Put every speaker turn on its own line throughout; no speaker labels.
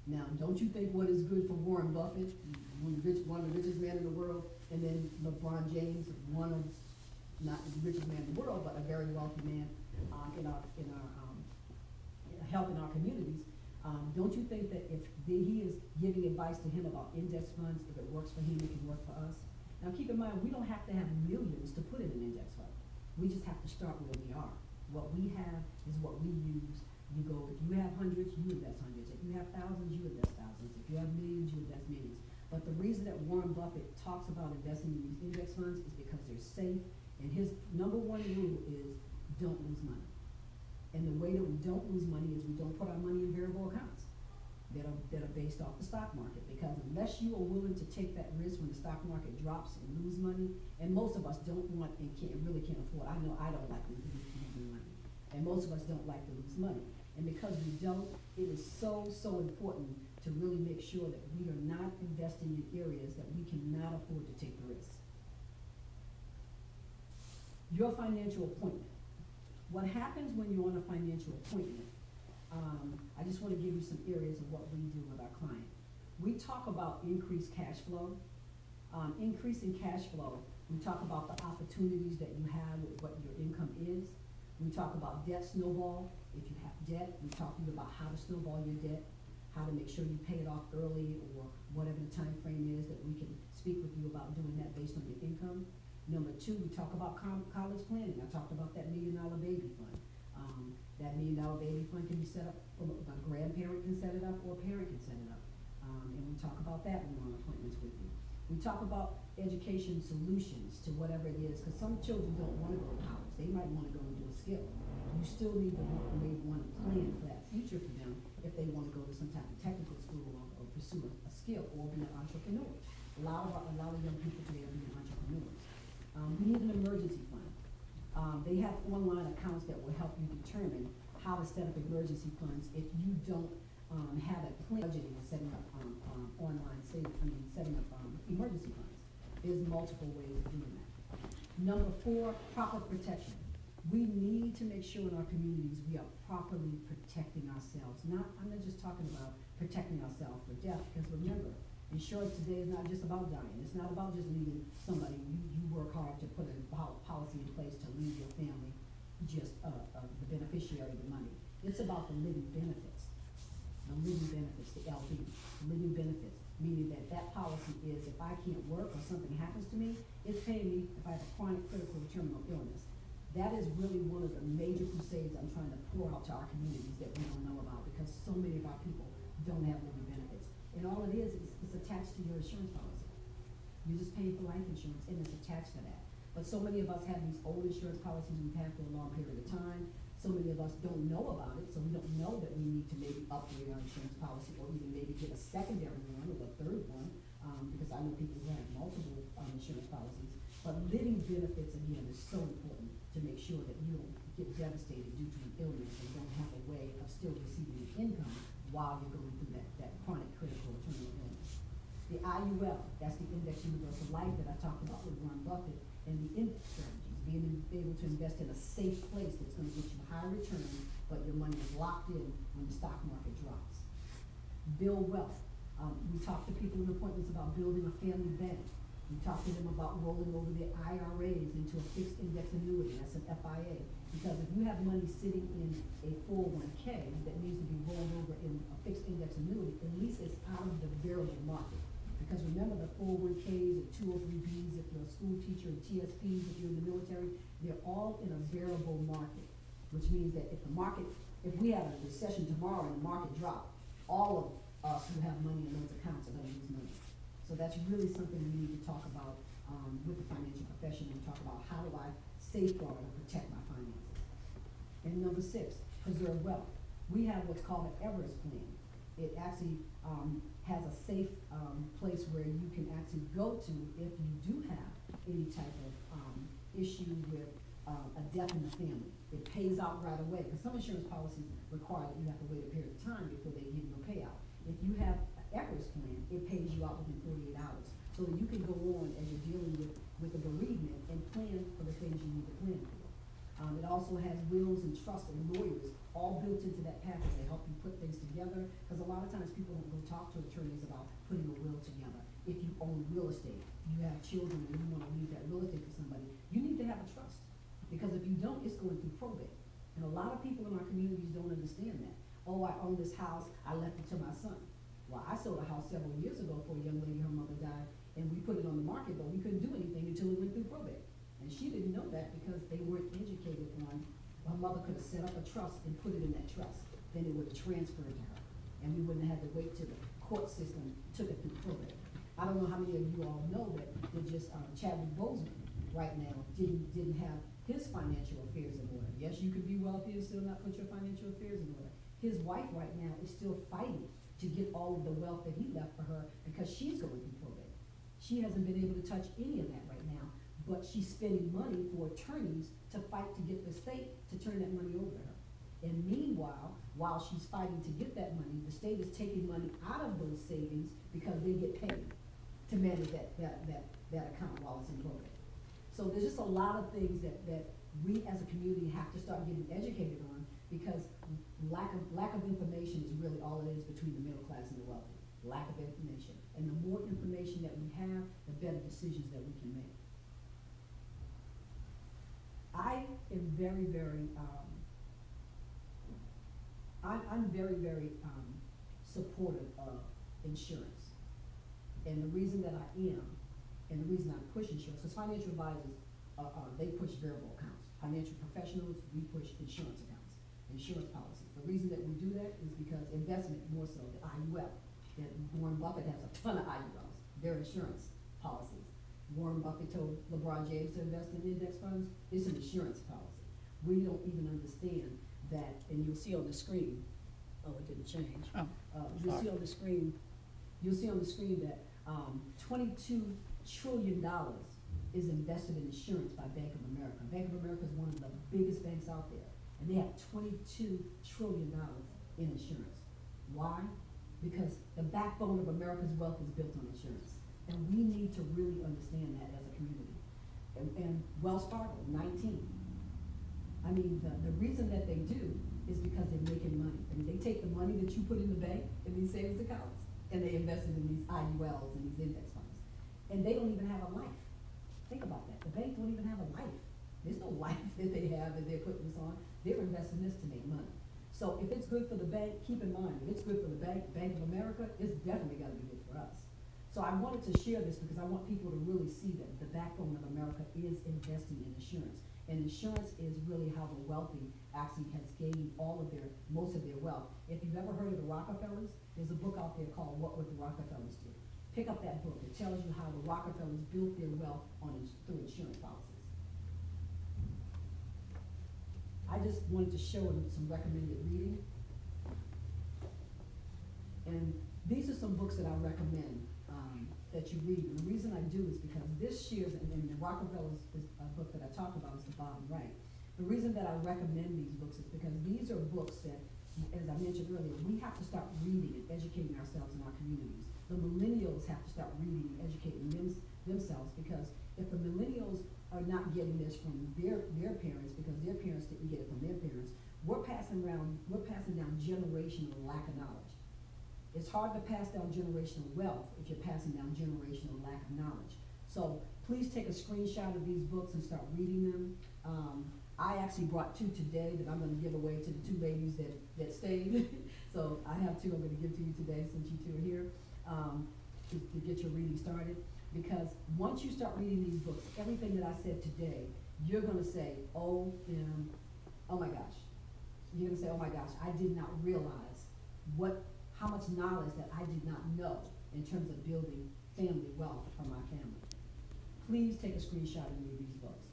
Now, don't you think what is good for Warren Buffett, one of the richest men in the world, and then LeBron James, one of, not the richest man in the world, but a very wealthy man helping our communities. Don't you think that if he is giving advice to him about index funds, if it works for him, it can work for us? Now keep in mind, we don't have to have millions to put in an index fund. We just have to start where we are. What we have is what we use. You go, if you have hundreds, you invest hundreds. If you have thousands, you invest thousands. If you have millions, you invest millions. But the reason that Warren Buffett talks about investing in these index funds is because they're safe, and his number one rule is don't lose money. And the way that we don't lose money is we don't put our money in variable accounts that are based off the stock market, because unless you are willing to take that risk when the stock market drops and lose money, and most of us don't want and really can't afford. I know I don't like losing money, and most of us don't like to lose money. And because we don't, it is so important to really make sure that we are not investing in areas that we cannot afford to take the risk. Your financial appointment. What happens when you're on a financial appointment? I just want to give you some areas of what we do with our client. We talk about increased cash flow. Increasing cash flow, we talk about the opportunities that you have with what your income is. We talk about debt snowball. If you have debt, we talk to you about how to snowball your debt, how to make sure you pay it off early, or whatever the time frame is that we can speak with you about doing that based on your income. Number two, we talk about college planning. I talked about that $1 Million Baby Fund. That $1 Million Baby Fund can be set up, a grandparent can set it up, or a parent can set it up. And we talk about that when we're on appointments with you. We talk about education solutions to whatever it is, because some children don't want to go to college. They might want to go and do a skill. You still need to maybe want to plan for that future for them if they want to go to some type of technical school or pursue a skill or be an entrepreneur. A lot of young people today are being entrepreneurs. We need an emergency fund. They have online accounts that will help you determine how to set up emergency funds if you don't have a plan budgeting and setting up setting up emergency funds. There's multiple ways of doing that. Number four, proper protection. We need to make sure in our communities we are properly protecting ourselves. I'm not just talking about protecting ourselves for death, because remember, insurance today is not just about dying. It's not about just leaving somebody. You work hard to put a policy in place to leave your family just the beneficiary of the money. It's about the living benefits. The living benefits, the LB, living benefits, meaning that policy is if I can't work or something happens to me, it's paying me if I have a chronic, critical, or terminal illness. That is really one of the major crusades I'm trying to pour out to our communities that we don't know about, because so many of our people don't have living benefits. And all it is it's attached to your insurance policy. You're just paying for life insurance, and it's attached to that. But so many of us have these old insurance policies we've had for a long period of time. So many of us don't know about it, so we don't know that we need to maybe upgrade our insurance policy, or even maybe get a secondary one or a third one, because I know people who have multiple insurance policies. But living benefits, again, is so important to make sure that you don't get devastated due to an illness and don't have a way of still receiving income while you're going through that chronic, critical, or terminal illness. The IUL, that's the Index Universal Life that I talked about with Warren Buffett, and the index strategies, being able to invest in a safe place that's going to get you high returns, but your money is locked in when the stock market drops. Build wealth. We talk to people in appointments about building a family bank. We talk to them about rolling over their IRAs into a fixed index annuity, that's an FIA. Because if you have money sitting in a 401k that needs to be rolled over in a fixed index annuity, at least it's out of the variable market. Because remember, the 401ks and 203bs, if you're a school teacher, and TSPs, if you're in the military, they're all in a variable market, which means that if we have a recession tomorrow and the market drops, all of us who have money in those accounts are going to lose money. So that's really something we need to talk about with the financial profession, and talk about how do I safeguard and protect my finances. And number six, preserve wealth. We have what's called an Everest plan. It actually has a safe place where you can actually go to if you do have any type of issue with a death in the family. It pays out right away, because some insurance policies require that you have to wait a period of time before they give you a payout. If you have an Everest plan, it pays you out within 48 hours, so that you can go on as you're dealing with the bereavement and plan for the things you need to plan for. It also has wills and trusts and lawyers all built into that package. They help you put things together, because a lot of times people don't go talk to attorneys about putting a will together. If you own real estate, you have children, and you wanna leave that real estate to somebody, you need to have a trust. Because if you don't, it's going through probate. And a lot of people in our communities don't understand that. Oh, I own this house, I left it to my son. Well, I sold a house several years ago for a young lady, her mother died, and we put it on the market, but we couldn't do anything until it went through probate. And she didn't know that because they weren't educated on, her mother could have set up a trust and put it in that trust. Then it would have transferred to her. And we wouldn't have had to wait till the court system took it through probate. I don't know how many of you all know that Chadwick Boseman right now didn't have his financial affairs in order. Yes, you could be wealthy and still not put your financial affairs in order. His wife right now is still fighting to get all of the wealth that he left for her because she's going through probate. She hasn't been able to touch any of that right now, but she's spending money for attorneys to fight to get the state to turn that money over to her. And meanwhile, while she's fighting to get that money, the state is taking money out of those savings because they get paid to manage that account while it's in probate. So there's just a lot of things that we as a community have to start getting educated on, because lack of information is really all it is between the middle class and the wealthy. Lack of information. And the more information that we have, the better decisions that we can make. I am very, very, I'm very, very supportive of insurance. And the reason that I am, and the reason I push insurance, because financial advisors, they push variable accounts. Financial professionals, we push insurance accounts, insurance policies. The reason that we do that is because investment, more so, the IUL. That Warren Buffett has a ton of IULs. They're insurance policies. Warren Buffett told LeBron James to invest in index funds. It's an insurance policy. We don't even understand that, and you'll see on the screen, oh, it didn't change. You'll see on the screen that $22 trillion is invested in insurance by Bank of America. Bank of America is one of the biggest banks out there, and they have $22 trillion in insurance. Why? Because the backbone of America's wealth is built on insurance. And we need to really understand that as a community. And Wells Fargo, 19. I mean, the reason that they do is because they're making money. I mean, they take the money that you put in the bank, in these savings accounts, and they invest it in these IULs and these index funds. And they don't even have a life. Think about that. The bank don't even have a life. There's no life that they have that they're putting this on. They're investing this to make money. So if it's good for the bank, keep in mind, if it's good for the bank, Bank of America, it's definitely gotta be good for us. So I wanted to share this because I want people to really see that the backbone of America is investing in insurance. And insurance is really how the wealthy actually has gained most of their wealth. If you've ever heard of the Rockefellers, there's a book out there called What Would the Rockefellers Do? Pick up that book. It tells you how the Rockefellers built their wealth through insurance policies. I just wanted to show them some recommended reading. And these are some books that I recommend that you read. And the reason I do is because this year's, and the Rockefeller's book that I talked about is The Bottom Right. The reason that I recommend these books is because these are books that, as I mentioned earlier, we have to start reading and educating ourselves in our communities. The millennials have to start reading and educating themselves, because if the millennials are not getting this from their parents, because their parents didn't get it from their parents, we're passing down generational lack of knowledge. It's hard to pass down generational wealth if you're passing down generational lack of knowledge. So please take a screenshot of these books and start reading them. I actually brought two today that I'm gonna give away to the two ladies that stayed. So I have two I'm gonna give to you today since you two are here, to get your reading started. Because once you start reading these books, everything that I said today, you're gonna say, oh my gosh. You're gonna say, oh my gosh, I did not realize how much knowledge that I did not know in terms of building family wealth for my family. Please take a screenshot and read these books.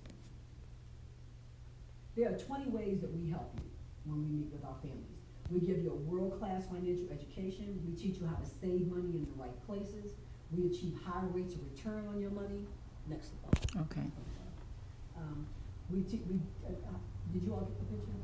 There are 20 ways that we help you when we meet with our families. We give you a world-class financial education. We teach you how to save money in the right places. We achieve high rates of return on your money. Next slide.
Okay.
Did you all get the picture?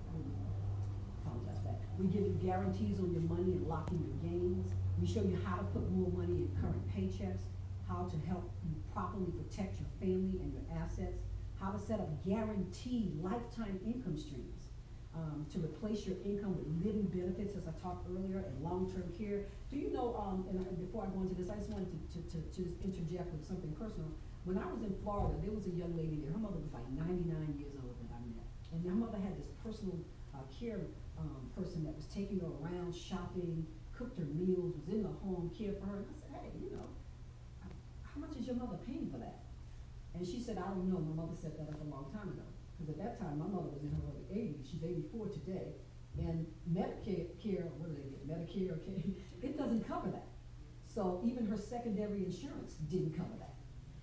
Apologize for that. We give you guarantees on your money and lock in your gains. We show you how to put more money in current paychecks, how to help you properly protect your family and your assets, how to set up guaranteed lifetime income streams. to replace your income with living benefits, as I talked earlier, and long-term care. Do you know, before I go into this, I just wanted to just interject with something personal. When I was in Florida, there was a young lady there. Her mother was like 99 years old that I met. And her mother had this personal care person that was taking her around shopping, cooked her meals, was in the home, cared for her. And I said, hey, how much is your mother paying for that? And she said, I don't know. My mother set that up a long time ago. Because at that time, my mother was in her early 80s. She's 84 today. And Medicare, what do they get? Medicare, okay? It doesn't cover that. So even her secondary insurance didn't cover that.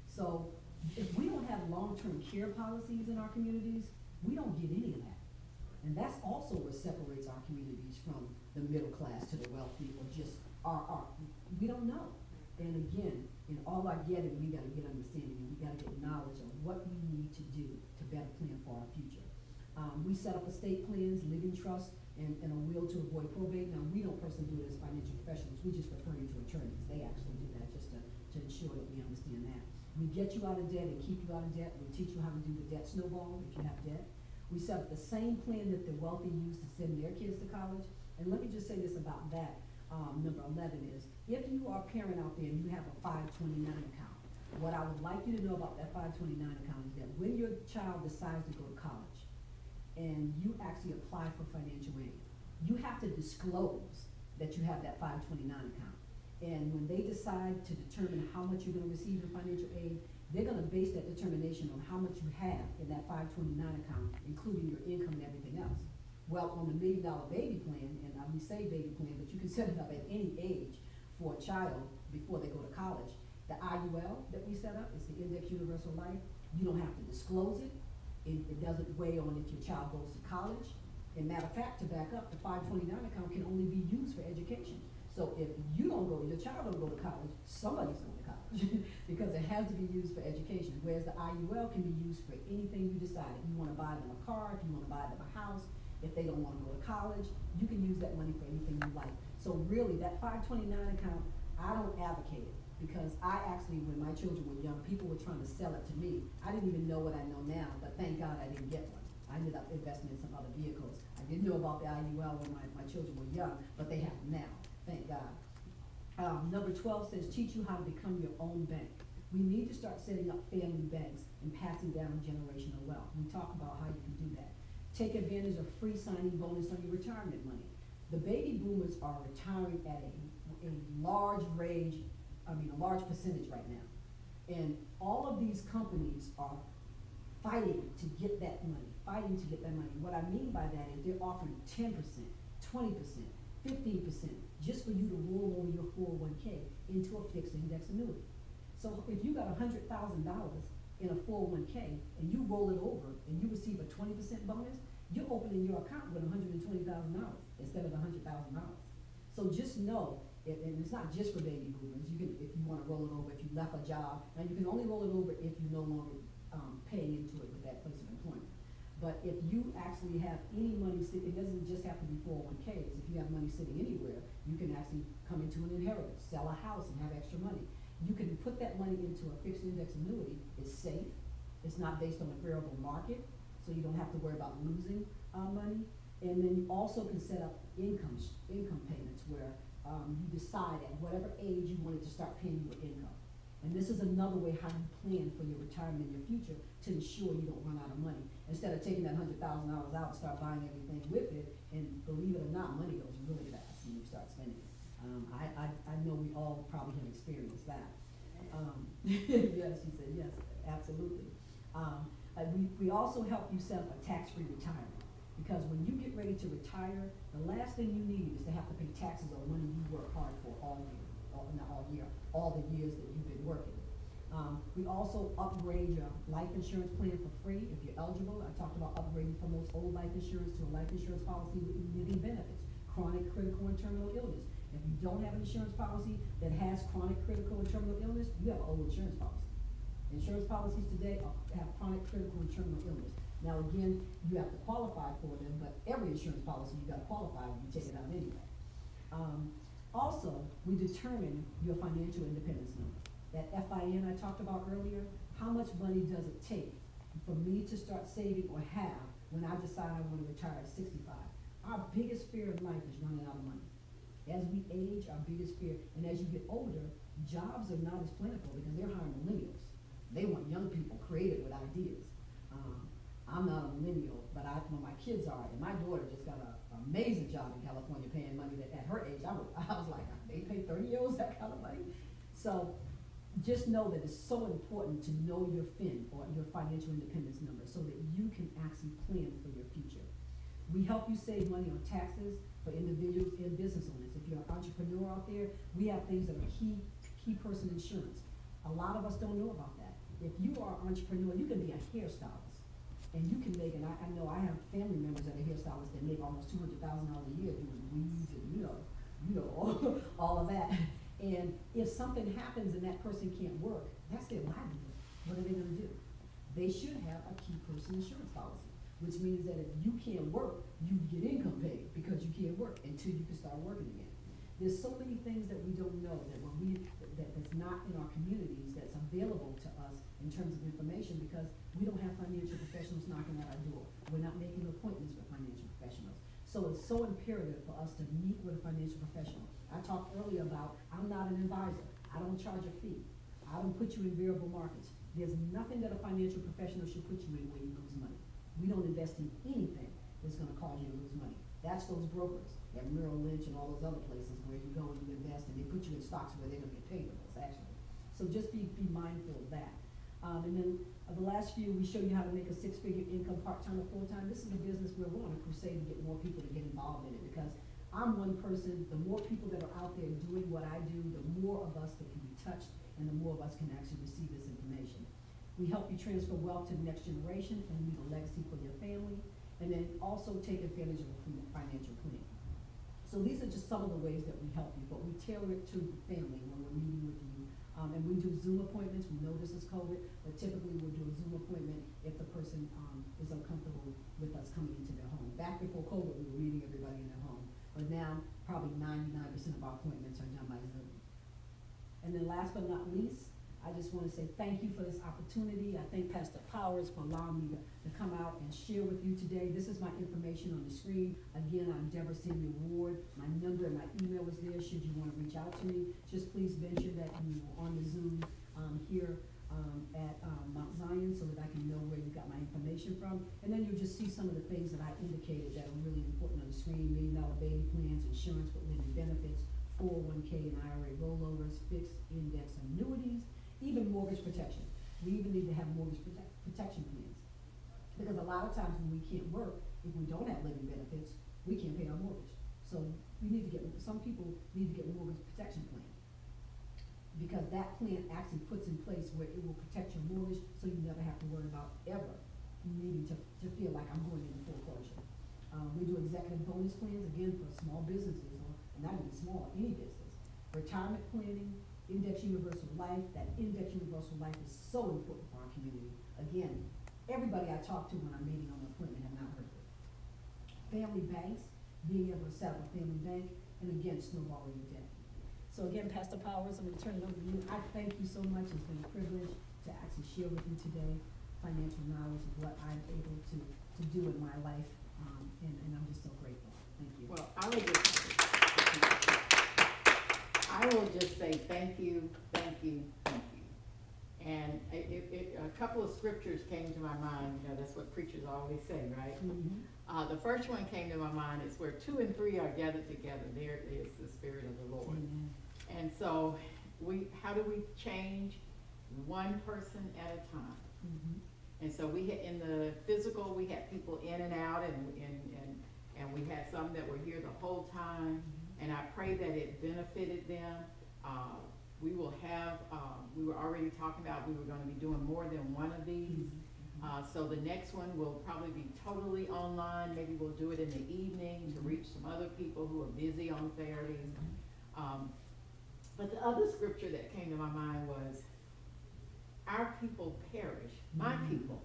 So if we don't have long-term care policies in our communities, we don't get any of that. And that's also what separates our communities from the middle class to the wealthy, or just we don't know. And again, in all our getting, we gotta get understanding, and we gotta get knowledge of what we need to do to better plan for our future. We set up estate plans, living trust, and a will to avoid probate. Now, we don't personally do it as financial professionals. We just refer you to attorneys. They actually do that just to ensure that we understand that. We get you out of debt and keep you out of debt. We teach you how to do the debt snowball if you have debt. We set up the same plan that the wealthy use to send their kids to college. And let me just say this about that. Number 11 is, if you are a parent out there and you have a 529 account, what I would like you to know about that 529 account is that when your child decides to go to college and you actually apply for financial aid, you have to disclose that you have that 529 account. And when they decide to determine how much you're going to receive in financial aid, they're going to base that determination on how much you have in that 529 account, including your income and everything else. Well, on the $1 Million Baby Plan, and we say baby plan, but you can set it up at any age for a child before they go to college. The IUL that we set up is the Index Universal Life. You don't have to disclose it. It doesn't weigh on if your child goes to college. And matter of fact, to back up, the 529 account can only be used for education. So if you don't go, your child don't go to college, somebody's going to college because it has to be used for education. Whereas the IUL can be used for anything you decide. If you want to buy them a car, if you want to buy them a house, if they don't want to go to college, you can use that money for anything you like. So really, that 529 account, I don't advocate it because I actually, when my children were young, people were trying to sell it to me. I didn't even know what I know now, but thank God I didn't get one. I ended up investing in some other vehicles. I didn't know about the IUL when my children were young, but they have them now, thank God. Number 12 says, teach you how to become your own bank. We need to start setting up family banks and passing down generational wealth. We talk about how you can do that. Take advantage of free signing bonus on your retirement money. The baby boomers are retiring at a large percentage right now. And all of these companies are fighting to get that money, What I mean by that is they're offering 10%, 20%, 15% just for you to roll over your 401k into a fixed index annuity. So if you got $100,000 in a 401k and you roll it over and you receive a 20% bonus, you're opening your account with $120,000 instead of $100,000. So just know, and it's not just for baby boomers. You can, if you want to roll it over, if you left a job. Now you can only roll it over if you no longer paying into it with that place of employment. But if you actually have any money sitting, it doesn't just have to be 401ks. If you have money sitting anywhere, you can actually come into an inheritance, sell a house and have extra money. You can put that money into a fixed index annuity. It's safe. It's not based on a variable market, so you don't have to worry about losing money. And then you also can set up income payments where you decide at whatever age you wanted to start paying your income. And this is another way how you plan for your retirement in your future to ensure you don't run out of money. Instead of taking that $100,000 out and start buying everything with it, and believe it or not, money goes really fast when you start spending it. I know we all probably have experienced that. Yes, she said yes, absolutely. We also help you set up a tax-free retirement. Because when you get ready to retire, the last thing you need is to have to pay taxes on money you work hard for all the years that you've been working. We also upgrade your life insurance plan for free if you're eligible. I talked about upgrading from those old life insurance to a life insurance policy with living benefits, chronic, critical, and terminal illness. If you don't have an insurance policy that has chronic, critical, and terminal illness, you have an old insurance policy. Insurance policies today have chronic, critical, and terminal illness. Now again, you have to qualify for them, but every insurance policy you got to qualify when you take it out anyway. Also, we determine your financial independence number. That FIN I talked about earlier, how much money does it take for me to start saving or have when I decide I want to retire at 65. Our biggest fear in life is running out of money. As we age, our biggest fear, and as you get older, jobs are not as plentiful because they're hiring millennials. They want young people creative with ideas. I'm not a millennial, but when my kids are, and my daughter just got an amazing job in California paying money that at her age, I was like, they pay 30-year-olds that kind of money? So just know that it's so important to know your FIN, or your financial independence number, so that you can actually plan for your future. We help you save money on taxes for individuals and business owners. If you're an entrepreneur out there, we have things that are key person insurance. A lot of us don't know about that. If you are an entrepreneur, you can be a hairstylist, and you can make, and I know I have family members that are hairstylists that make almost $200,000 a year doing weaves and all of that. And if something happens and that person can't work, that's their livelihood. What are they gonna do? They should have a key person insurance policy, which means that if you can't work, you get income paid because you can't work until you can start working again. There's so many things that we don't know that's not in our communities that's available to us in terms of information, because we don't have financial professionals knocking at our door. We're not making appointments with financial professionals. So it's so imperative for us to meet with a financial professional. I talked earlier about, I'm not an advisor. I don't charge a fee. I don't put you in variable markets. There's nothing that a financial professional should put you in where you lose money. We don't invest in anything that's gonna cause you to lose money. That's those brokers at Merrill Lynch and all those other places where you go and you invest and they put you in stocks where they're gonna get paid the most, actually. So just be mindful of that. And then the last few, we show you how to make a six-figure income part-time or full-time. This is a business where we're on a crusade to get more people to get involved in it, because I'm one person. The more people that are out there doing what I do, the more of us that can be touched, and the more of us can actually receive this information. We help you transfer wealth to the next generation and leave a legacy for your family, and then also take advantage of a financial plan. So these are just some of the ways that we help you, but we tailor it to the family when we're meeting with you. And we do Zoom appointments. We know this is COVID, but typically we'll do a Zoom appointment if the person is uncomfortable with us coming into their home. Back before COVID, we were meeting everybody in their home, but now probably 99% of our appointments are done by Zoom. And then last but not least, I just want to say thank you for this opportunity. I thank Pastor Powers for allowing me to come out and share with you today. This is my information on the screen. Again, I'm Deborah Samuel Ward. My number and my email is there should you want to reach out to me. Just please mention that you are on the Zoom here at Mount Zion, so that I can know where you got my information from. And then you'll just see some of the things that I indicated that are really important on the screen: $1 Million Baby Plans, insurance with living benefits, 401k and IRA rollovers, fixed index annuities, even mortgage protection. We even need to have mortgage protection plans, because a lot of times when we can't work, if we don't have living benefits, we can't pay our mortgage. So we need to some people need to get a mortgage protection plan, because that plan actually puts in place where it will protect your mortgage, so you never have to worry about ever needing to feel like I'm going into foreclosure. We do executive bonus plans, again, for small businesses, or not even small, any business. Retirement planning, Index Universal Life. That Index Universal Life is so important for our community. Again, everybody I talk to when I'm meeting on an appointment have not heard of it. Family banks, being able to set up a family bank, and again, snowballing your debt. So again, Pastor Powers, I'm going to turn it over to you. I thank you so much. It's been a privilege to actually share with you today financial knowledge of what I'm able to do in my life, and I'm just so grateful. Thank you.
Well, I will just say thank you, thank you, thank you. And a couple of scriptures came to my mind. You know, that's what preachers always say, right?
Mm-hmm.
The first one came to my mind is, where 2 and 3 are gathered together, there is the Spirit of the Lord.
Amen.
And so how do we change? One person at a time.
Mm-hmm.
And so in the physical, we had people in and out, and we had some that were here the whole time. And I pray that it benefited them. We will have, we were already talking about, we were going to be doing more than one of these. So the next one will probably be totally online. Maybe we'll do it in the evening to reach some other people who are busy on Saturdays. But the other scripture that came to my mind was, our people perish, my people.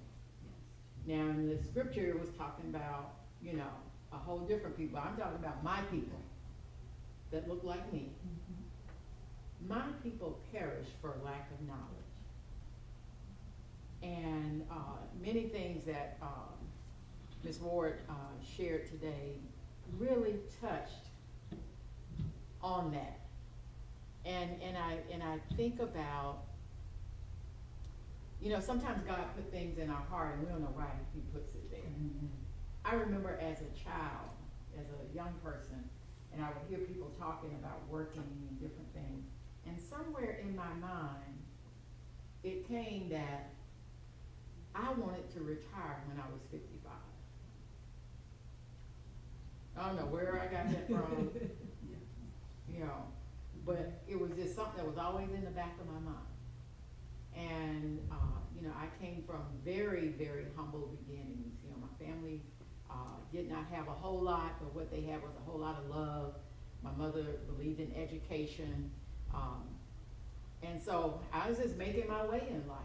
Now in the scripture it was talking about, you know, a whole different people. I'm talking about my people that look like me. My people perish for lack of knowledge. And many things that Ms. Ward shared today really touched on that. And I think about, you know, sometimes God put things in our heart and we don't know why he puts it there.
Mm-hmm.
I remember as a child, as a young person, and I would hear people talking about working and different things. And somewhere in my mind, it came that I wanted to retire when I was 55. I don't know where I got that from, you know, but it was just something that was always in the back of my mind. And, you know, I came from very, very humble beginnings. You know, my family did not have a whole lot, but what they had was a whole lot of love. My mother believed in education. And so I was just making my way in life.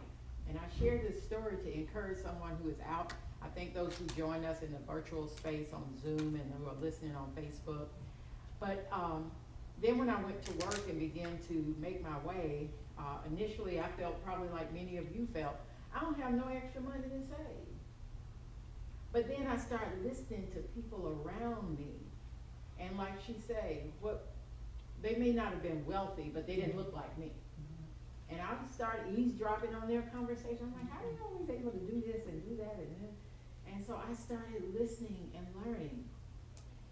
And I share this story to encourage someone who is out. I thank those who join us in the virtual space on Zoom and who are listening on Facebook. But then when I went to work and began to make my way, initially I felt probably like many of you felt, I don't have no extra money to save. But then I started listening to people around me. And like she said, they may not have been wealthy, but they didn't look like me. And I started eavesdropping on their conversation. I'm like, how are you always able to do this and do that? And so I started listening and learning.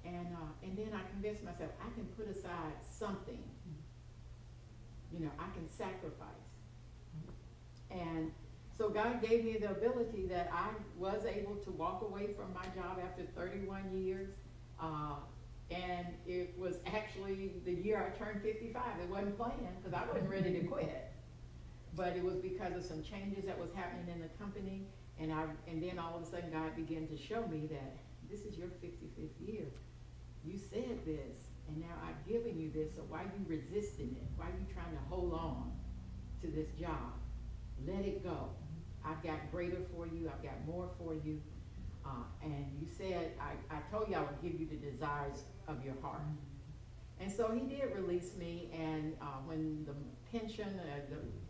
And then I convinced myself, I can put aside something. You know, I can sacrifice. And so God gave me the ability that I was able to walk away from my job after 31 years. And it was actually the year I turned 55. It wasn't planned because I wasn't ready to quit. But it was because of some changes that was happening in the company. And then all of a sudden God began to show me that this is your 55th year. You said this, and now I've given you this, so why are you resisting it? Why are you trying to hold on to this job? Let it go. I've got greater for you. I've got more for you. And you said, I told you I would give you the desires of your heart. And so he did release me, and when the pension,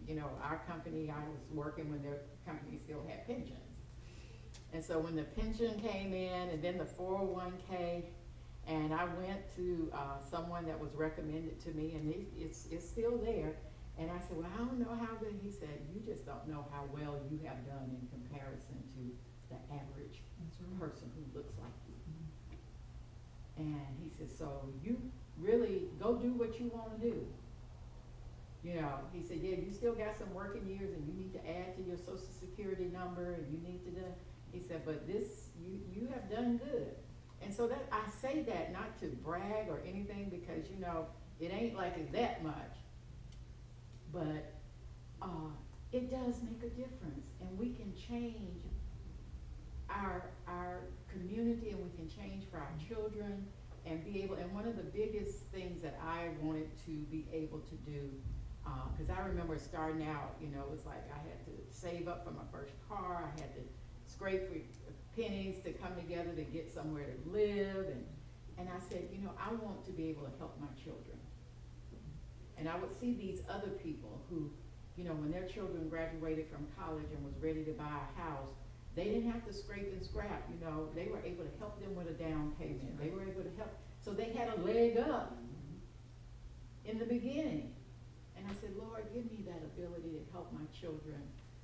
you know, our company, I was working when their company still had pensions. And so when the pension came in, and then the 401k, and I went to someone that was recommended to me, and it's still there. And I said, well, I don't know how good. He said, you just don't know how well you have done in comparison to the average person who looks like you. And he said, so you really go do what you want to do. You know, he said, yeah, you still got some working years and you need to add to your Social Security number and you need to do, he said, but this, you have done good. And so that I say that not to brag or anything because, you know, it ain't like it's that much. But it does make a difference, and we can change our community, and we can change for our children, and be able. And one of the biggest things that I wanted to be able to do, because I remember starting out, you know, it was like I had to save up for my first car, I had to scrape for pennies to come together to get somewhere to live, and I said, you know, I want to be able to help my children. And I would see these other people who, you know, when their children graduated from college and was ready to buy a house, they didn't have to scrape and scrap, you know. They were able to help them with a down payment. They were able to help. So they had a leg up in the beginning. And I said, Lord, give me that ability to help my children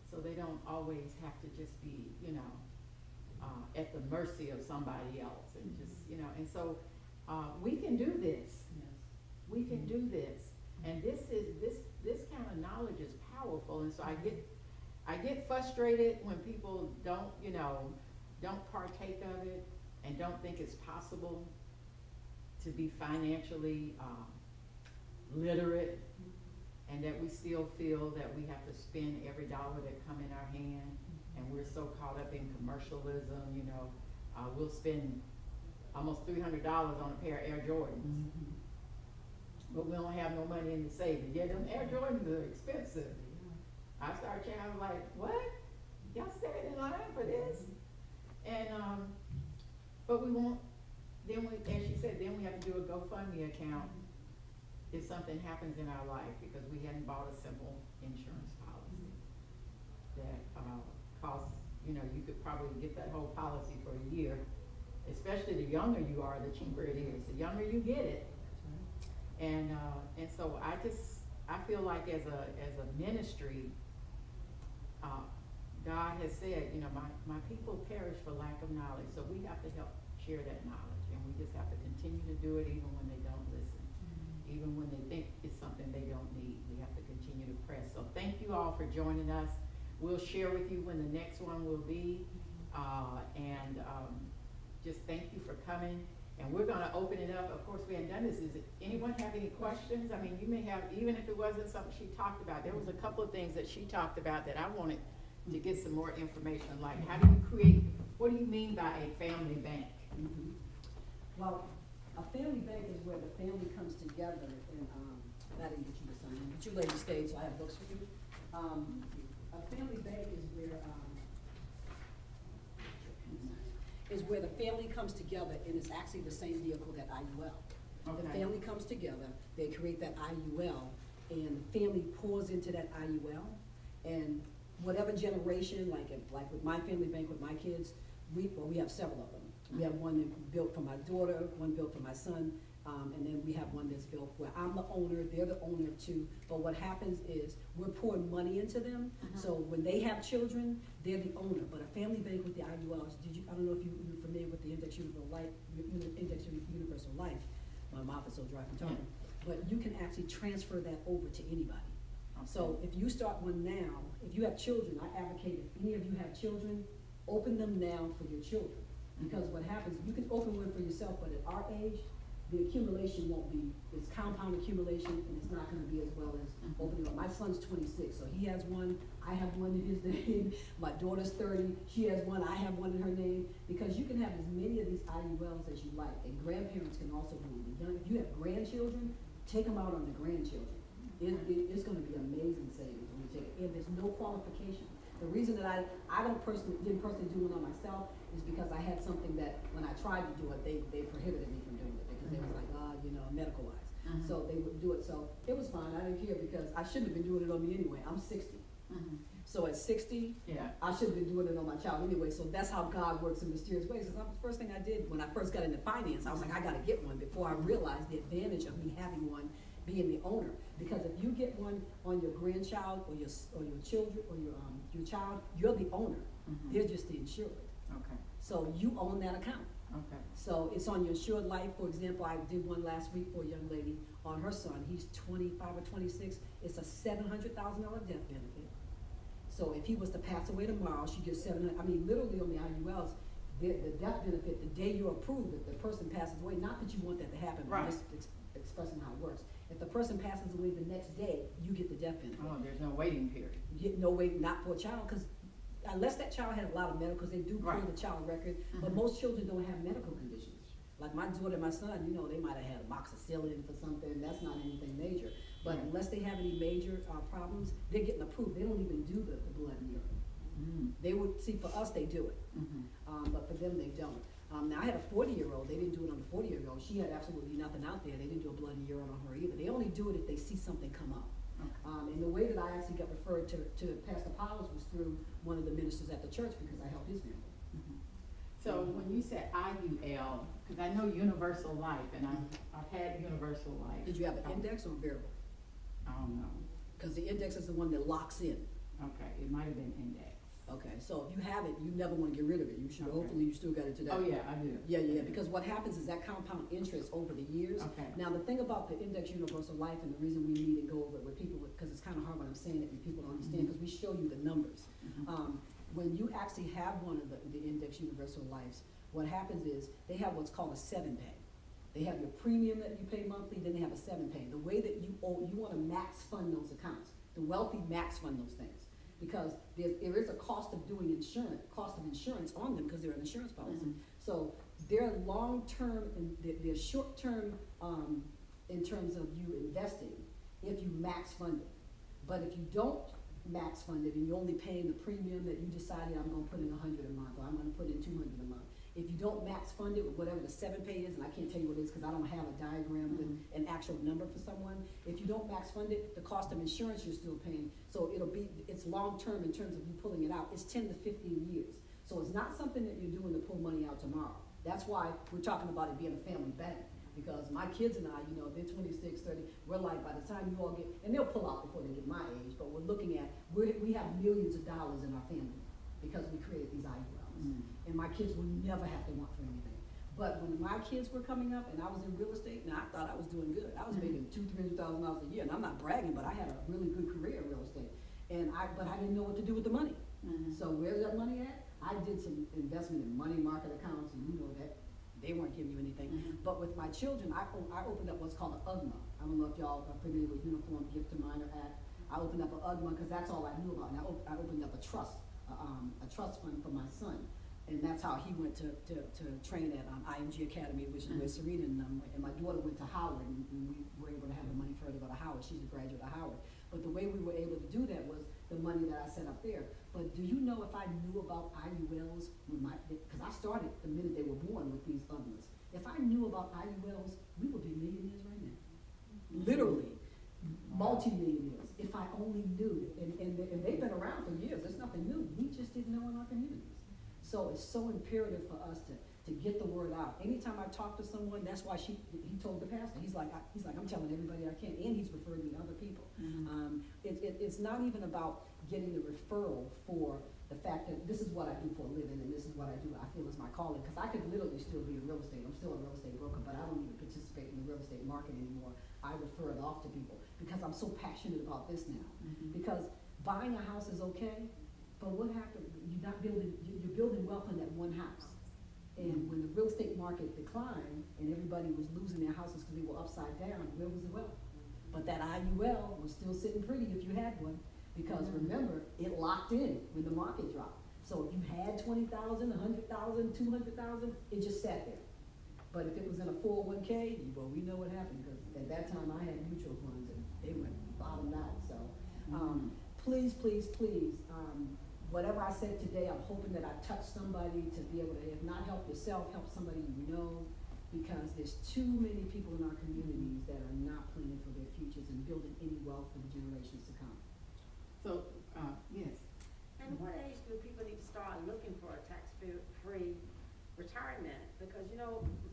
so they don't always have to just be, you know, at the mercy of somebody else. And just, you know, and so we can do this.
Yes.
We can do this. And this kind of knowledge is powerful, and so I get frustrated when people don't, you know, don't partake of it and don't think it's possible to be financially literate, and that we still feel that we have to spend every dollar that come in our hand, and we're so caught up in commercialism, you know, we'll spend almost $300 on a pair of Air Jordans. But we don't have no money in the savings. Yeah, them Air Jordans are expensive. I started checking, I was like, what? Y'all standing in line for this? And, but we won't, then we, as she said, then we have to do a GoFundMe account if something happens in our life because we hadn't bought a simple insurance policy that costs, you know, you could probably get that whole policy for a year. Especially the younger you are, the cheaper it is. The younger you get it. And so I feel like as a ministry, God has said, you know, my people perish for lack of knowledge. So we have to help share that knowledge, and we just have to continue to do it even when they don't listen. Even when they think it's something they don't need, we have to continue to press. So thank you all for joining us. We'll share with you when the next one will be, and just thank you for coming. And we're going to open it up. Of course, we haven't done this. Does anyone have any questions? I mean, you may have, even if it wasn't something she talked about. There was a couple of things that she talked about that I wanted to get some more information. Like, how do you create? What do you mean by a family bank?
Well, a family bank is where the family comes together, and I didn't get you to sign in, but you ladies stayed, so I have books for you. A family bank is where the family comes together, and it's actually the same vehicle that IUL.
Okay.
The family comes together, they create that IUL, and the family pours into that IUL, and whatever generation, like with my family bank with my kids, we have several of them. We have one that built for my daughter, one built for my son, and then we have one that's built where I'm the owner, they're the owner too. But what happens is we're pouring money into them. So when they have children, they're the owner. But a family bank with the IULs, I don't know if you're familiar with the Index Universal Life. My mouth is so dry from talking. But you can actually transfer that over to anybody. So if you start one now, if you have children, I advocate if any of you have children, open them now for your children. Because what happens, you can open one for yourself, but at our age, the accumulation won't be, it's compound accumulation, and it's not gonna be as well as opening up. My son's 26, so he has one, I have one in his name. My daughter's 30, she has one, I have one in her name. Because you can have as many of these IULs as you like, and grandparents can also do them. If you have grandchildren, take them out on the grandchildren. It's gonna be amazing savings when you take it, and there's no qualification. The reason that I didn't personally do it on myself is because I had something that when I tried to do it, they prohibited me from doing it because they was like, medical wise. So they wouldn't do it. So it was fine. I didn't care because I shouldn't have been doing it on me anyway. I'm 60. So at 60, I should have been doing it on my child anyway. So that's how God works in mysterious ways. Because the first thing I did when I first got into finance, I was like, I got to get one before I realized the advantage of me having one, being the owner. Because if you get one on your grandchild or your children or your child, you're the owner. They're just the insured.
Okay.
So you own that account.
Okay.
So it's on your insured life. For example, I did one last week for a young lady on her son. He's 25 or 26. It's a $700,000 death benefit. So if he was to pass away tomorrow, she gets $700,000. I mean, literally on the IULs, the death benefit, the day you're approved, if the person passes away, not that you want that to happen,
Right.
I'm just expressing how it works. If the person passes away the next day, you get the death benefit.
Oh, there's no waiting period.
You get no waiting, not for a child, because unless that child had a lot of medical, because they do pull the child record, but most children don't have medical conditions. Like my daughter and my son, they might have had amoxicillin for something, that's not anything major. But unless they have any major problems, they're getting approved. They don't even do the blood and urine. They would, see, for us, they do it. But for them, they don't. Now I had a 40-year-old, they didn't do it on the 40-year-old. She had absolutely nothing out there. They didn't do a blood and urine on her either. They only do it if they see something come up. And the way that I actually got referred to Pastor Powers was through one of the ministers at the church because I helped his family.
So when you said IUL, because I know Universal Life, and I've had Universal Life.
Did you have an index or a variable?
I don't know.
Because the index is the one that locks in.
Okay, it might have been index.
Okay, so if you have it, you never want to get rid of it. You should, hopefully you still got it today.
Oh yeah, I do.
Yeah, because what happens is that compound interest over the years.
Okay.
Now the thing about the Index Universal Life, and the reason we need to go over it with people, because it's kind of hard when I'm saying it and people don't understand, because we show you the numbers. When you actually have one of the Index Universal Lives, what happens is they have what's called a 7-pay. They have your premium that you pay monthly, then they have a 7-pay. The way that you want to max fund those accounts. The wealthy max fund those things. Because there is a cost of doing insurance on them because they're an insurance policy. So they're long-term and they're short-term in terms of you investing if you max fund it. But if you don't max fund it and you're only paying the premium that you decided I'm going to put in $100 a month or I'm going to put in $200 a month, If you don't max fund it with whatever the 7-pay is, and I can't tell you what it is because I don't have a diagram with an actual number for someone. If you don't max fund it, the cost of insurance you're still paying. So it's long-term in terms of you pulling it out. It's 10 to 15 years. So it's not something that you're doing to pull money out tomorrow. That's why we're talking about it being a family bank. Because my kids and I, they're 26, 30, we're like, by the time you all get, and they'll pull out before they get my age, but we're looking at, we have millions of dollars in our family because we created these IULs. And my kids will never have to want for anything. But when my kids were coming up and I was in real estate, and I thought I was doing good. I was making $200,000, $300,000 a year, and I'm not bragging, but I had a really good career in real estate. But I didn't know what to do with the money. So where's that money at? I did some investment in money market accounts, and that they weren't giving you anything. But with my children, I opened up what's called an UGMA. I don't know if y'all are familiar with Uniform Gift to Minor Act. I opened up an UGMA because that's all I knew about. And I opened up a trust fund for my son. And that's how he went to train at IMG Academy, which is where Serena and my daughter went to Howard, and we were able to have the money for her to go to Howard. She's a graduate of Howard. But the way we were able to do that was the money that I set up there. But do you know if I knew about IULs because I started the minute they were born with these UGMAs. If I knew about IULs, we would be millionaires right now. Literally, multi-millionaires. If I only knew, and they've been around for years. It's nothing new. We just didn't know in our communities. So it's so imperative for us to get the word out. Anytime I talk to someone, that's why he told the pastor. He's like, I'm telling everybody I can, and he's referred me to other people. It's not even about getting the referral for the fact that this is what I do for a living and this is what I do. I feel is my calling, because I could literally still be in real estate. I'm still a real estate broker, but I don't even participate in the real estate market anymore. I refer it off to people because I'm so passionate about this now. Because buying a house is okay, but what happened? You're building wealth in that one house. And when the real estate market declined and everybody was losing their houses because they were upside down, where was the wealth? But that IUL was still sitting pretty if you had one, because remember, it locked in when the market dropped. So if you had 20,000, 100,000, 200,000, it just sat there. But if it was in a 401k, well, we know what happened, because at that time I had mutual funds and they went bottomed out. So please, whatever I said today, I'm hoping that I touched somebody to be able to, if not help yourself, help somebody you know, because there's too many people in our communities that are not planning for their futures and building any wealth for the generations to come.
So, yes.
And what age do people need to start looking for a tax-free retirement? Because, a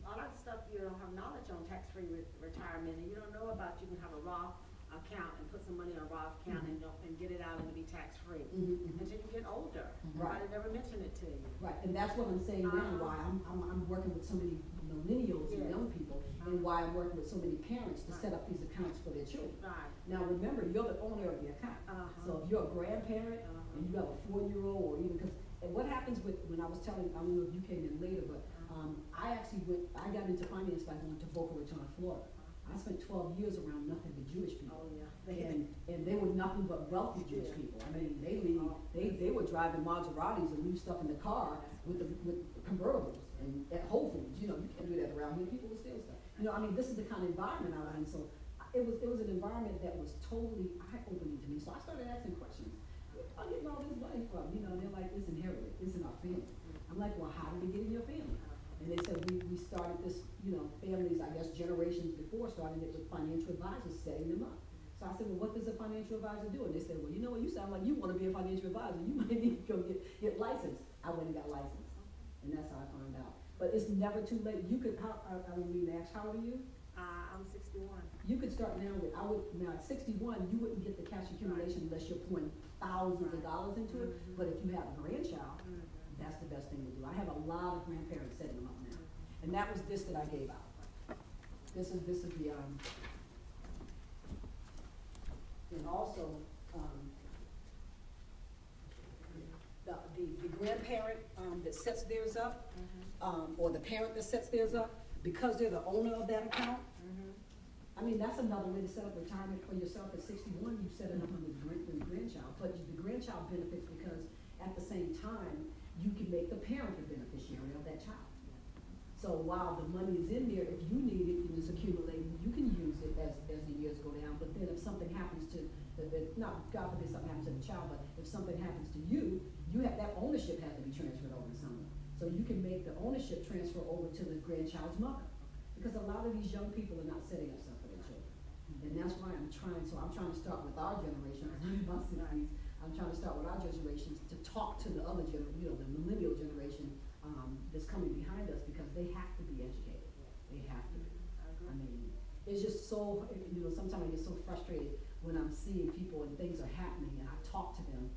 lot of stuff you don't have knowledge on tax-free retirement, and you don't know about, you can have a Roth account and put some money in a Roth account and get it out and it'll be tax-free until you get older.
Right.
I never mentioned it to you.
Right, and that's what I'm saying now, why I'm working with so many millennials and young people, and why I'm working with so many parents to set up these accounts for their children.
Right.
Now remember, you're the owner of the account. So if you're a grandparent and you have a 4-year-old, or even, and what happens when I was telling, I don't know if you came in later, but I got into finance by going to Boca Raton, Florida. I spent 12 years around nothing but Jewish people.
Oh, yeah.
And they were nothing but wealthy Jewish people. I mean, they were driving Maseratis and leave stuff in the car with convertibles and at Whole Foods. You can't do that around here. People will steal stuff. This is the kind of environment I was in. So it was an environment that was totally eye-opening to me. So I started asking questions. Where are you getting all this money from? They're like, it's inherited. It's in our family. I'm like, well, how did it get in your family? And they said, we started this, families, I guess, generations before, started it with financial advisors setting them up. So I said, well, what does a financial advisor do? And they said, well, you know what, you sound like you want to be a financial advisor. You might need to go get licensed. I went and got licensed. And that's how I found out. But it's never too late. You could, I don't mean to ask, how old are you?
I'm 61.
You could start now now at 61, you wouldn't get the cash accumulation unless you're pouring thousands of dollars into it. But if you have a grandchild, that's the best thing to do. I have a lot of grandparents setting them up now. And that was this that I gave out. This is the, and also, the grandparent that sets theirs up, or the parent that sets theirs up, because they're the owner of that account. That's another way to set up retirement for yourself at 61. You set it up under the grandchild, but the grandchild benefits because at the same time, you can make the parent the beneficiary of that child. So while the money is in there, if you need it and it's accumulating, you can use it as the years go down. But then if something happens to, not God forbid something happens to the child, but if something happens to you, that ownership has to be transferred over to someone. So you can make the ownership transfer over to the grandchild's mother. Because a lot of these young people are not setting up stuff for their children. And that's why I'm trying to start with our generation, because I'm in my 60s, I'm trying to start with our generations to talk to the other the millennial generation, that's coming behind us, because they have to be educated. They have to be. I mean, it's just so, sometimes I get so frustrated when I'm seeing people and things are happening and I talk to them.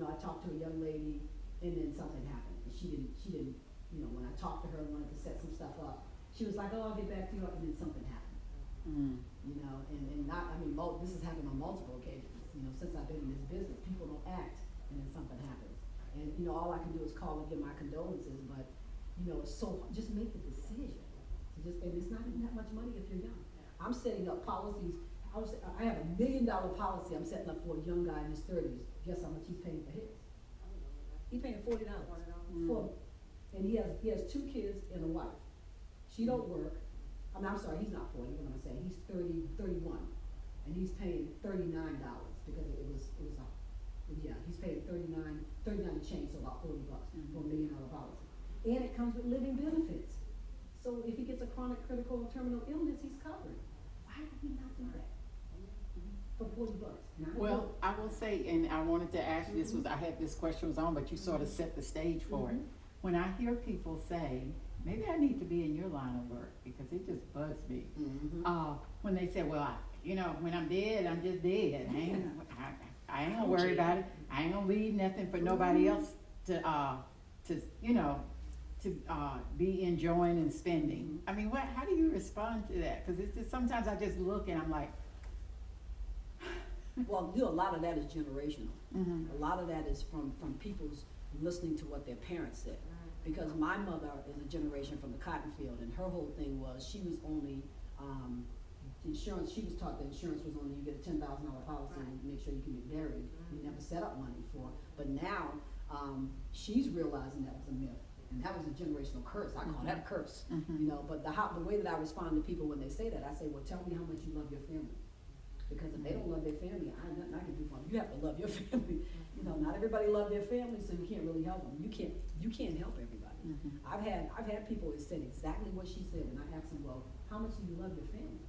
I talked to a young lady and then something happened. And she didn't, when I talked to her and wanted to set some stuff up, she was like, oh, I'll get back to you, and then something happened.
Mm.
This has happened on multiple occasions. Since I've been in this business, people don't act and then something happens. And, all I can do is call and give my condolences, but, it's so, just make the decision. And it's not even that much money if you're young. I'm setting up policies. I have $1 million policy I'm setting up for a young guy in his 30s. Guess how much he's paying for his? He's paying $40 for, and he has 2 kids and a wife. She don't work. I'm sorry, he's not 40. What am I saying? He's 31, and he's paying $39 because he's paying 39 and change, so about $40 for $1 million policy, and it comes with living benefits. So if he gets a chronic, critical, or terminal illness, he's covered. Why would we not do that for $40?
Well, I will say, and I wanted to ask you, I had this question was on, but you sort of set the stage for it. When I hear people say, maybe I need to be in your line of work, because it just bugs me. When they say, well, when I'm dead, I'm just dead. I ain't gonna worry about it. I ain't gonna leave nothing for nobody else to be enjoying and spending. I mean, how do you respond to that? Because it's just, sometimes I just look and I'm like,
well, a lot of that is generational. A lot of that is from people's listening to what their parents said. Because my mother is a generation from the cotton field, and her whole thing was she was only insurance. She was taught that insurance was only you get a $10,000 policy and make sure you can get buried. You never set up money for. But now she's realizing that was a myth, and that was a generational curse. I call that a curse. But the way that I respond to people when they say that, I say, well, tell me how much you love your family. Because if they don't love their family, nothing I can do for them. You have to love your family. Not everybody love their family, so you can't really help them. You can't help everybody. I've had people that said exactly what she said, and I asked them, well, how much do you love your family?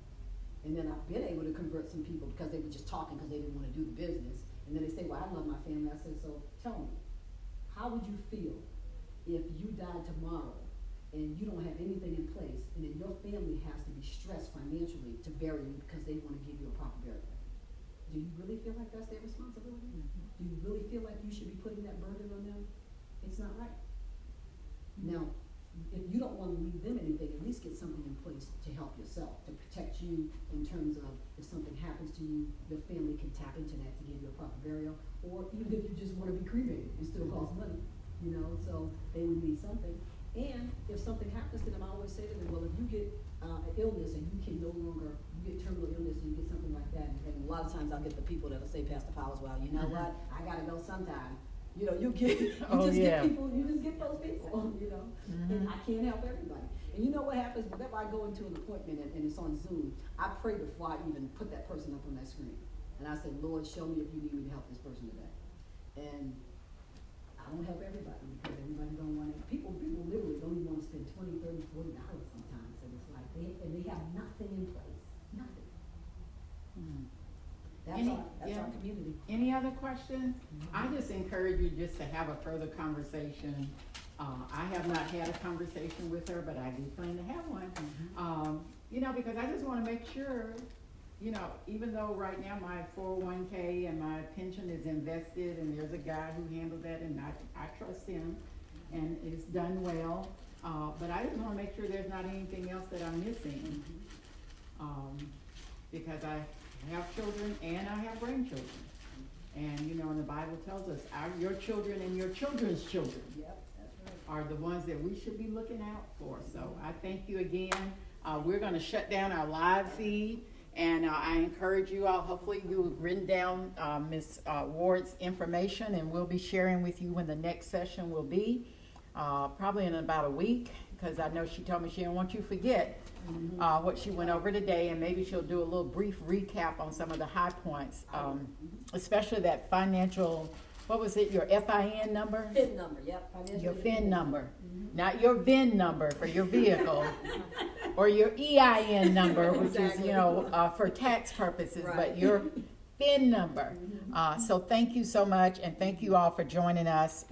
And then I've been able to convert some people because they were just talking because they didn't want to do the business. And then they say, well, I love my family. I said, so tell me, how would you feel if you died tomorrow and you don't have anything in place, and then your family has to be stressed financially to bury you because they want to give you a proper burial? Do you really feel like that's their responsibility? Do you really feel like you should be putting that burden on them? It's not right. Now, if you don't want to leave them anything, at least get something in place to help yourself, to protect you in terms of if something happens to you, your family can tap into that to give you a proper burial, or even if you just want to be cremated, it still costs money, so they would need something. And if something happens to them, I always say to them, well, if you get an illness and you can no longer, you get terminal illness and you get something like that, and a lot of times I'll get the people that'll say, Pastor Powers, well, you know what, I gotta go sometime. You just get people, you just get those people, and I can't help everybody. And you know what happens, whenever I go into an appointment and it's on Zoom, I pray before I even put that person up on that screen. And I say, Lord, show me if you need me to help this person today. And I don't help everybody because everybody don't want it. People literally don't even want to spend $20, $30, $40 sometimes. And it's like they have nothing in place. Nothing. That's our community.
Any other questions? I just encourage you just to have a further conversation. I have not had a conversation with her, but I do plan to have one. Because I just want to make sure, even though right now my 401k and my pension is invested, and there's a guy who handled that, and I trust him, and it's done well. But I just want to make sure there's not anything else that I'm missing, because I have children and I have grandchildren. And and the Bible tells us your children and your children's children are the ones that we should be looking out for. So I thank you again. We're going to shut down our live feed, and I encourage you all, hopefully you've written down Ms. Ward's information, and we'll be sharing with you when the next session will be, probably in about a week, because I know she told me she didn't want you to forget what she went over today, and maybe she'll do a little brief recap on some of the high points, especially that financial what was it, your FIN number?
PIN number, yep. financial
Your
independence.
FIN number, not your VIN number for your vehicle, or your EIN number, which is,
Exactly.
for tax purposes, but
Right.
your FIN number. So thank you so much, and thank you all for joining us